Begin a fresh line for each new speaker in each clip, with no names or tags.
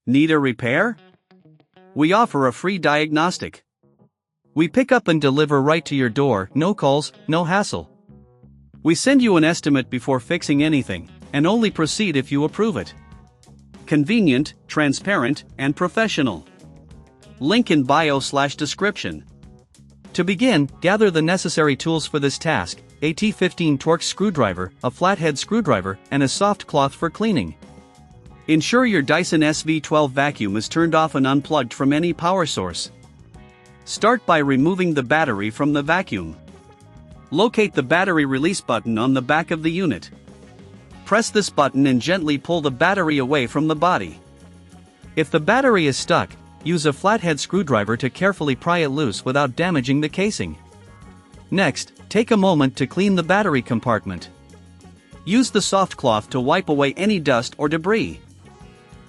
Need a repair? We offer a free diagnostic. We pick up and deliver right to your door, no calls, no hassle. We send you an estimate before fixing anything, and only proceed if you approve it. Convenient, transparent, and professional. Link in bio/description. To begin, gather the necessary tools for this task: a T15 Torx screwdriver, a flathead screwdriver, and a soft cloth for cleaning. Ensure your Dyson SV12 vacuum is turned off and unplugged from any power source. Start by removing the battery from the vacuum. Locate the battery release button on the back of the unit. Press this button and gently pull the battery away from the body. If the battery is stuck, use a flathead screwdriver to carefully pry it loose without damaging the casing. Next, take a moment to clean the battery compartment. Use the soft cloth to wipe away any dust or debris.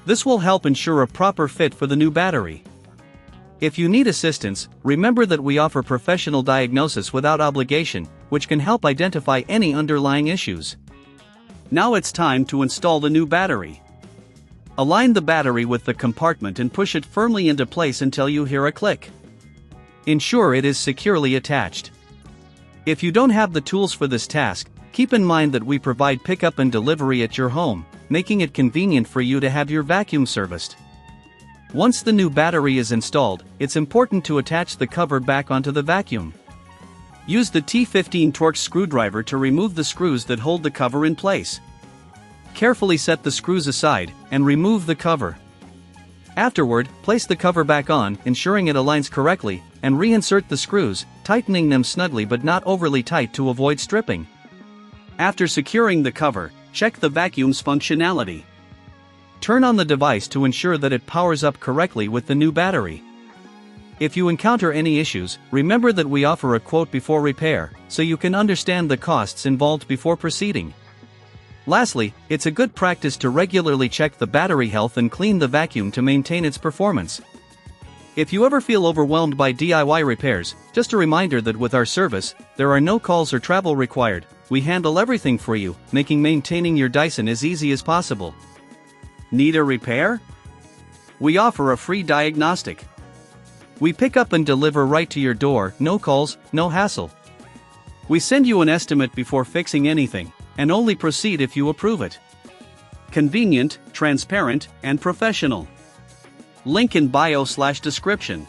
This will help ensure a proper fit for the new battery. If you need assistance, remember that we offer professional diagnosis without obligation, which can help identify any underlying issues. Now it's time to install the new battery. Align the battery with the compartment and push it firmly into place until you hear a click. Ensure it is securely attached. If you don't have the tools for this task, keep in mind that we provide pickup and delivery at your home, making it convenient for you to have your vacuum serviced. Once the new battery is installed, it's important to attach the cover back onto the vacuum. Use the T15 Torx screwdriver to remove the screws that hold the cover in place. Carefully set the screws aside, and remove the cover. Afterward, place the cover back on, ensuring it aligns correctly, and reinsert the screws, tightening them snugly but not overly tight to avoid stripping. After securing the cover, check the vacuum's functionality. Turn on the device to ensure that it powers up correctly with the new battery. If you encounter any issues, remember that we offer a quote before repair, so you can understand the costs involved before proceeding. Lastly, it's a good practice to regularly check the battery health and clean the vacuum to maintain its performance. If you ever feel overwhelmed by DIY repairs, just a reminder that with our service, there are no calls or travel required. We handle everything for you, making maintaining your Dyson as easy as possible. Need a repair? We offer a free diagnostic. We pick up and deliver right to your door, no calls, no hassle. We send you an estimate before fixing anything, and only proceed if you approve it. Convenient, transparent, and professional. Link in bio/description.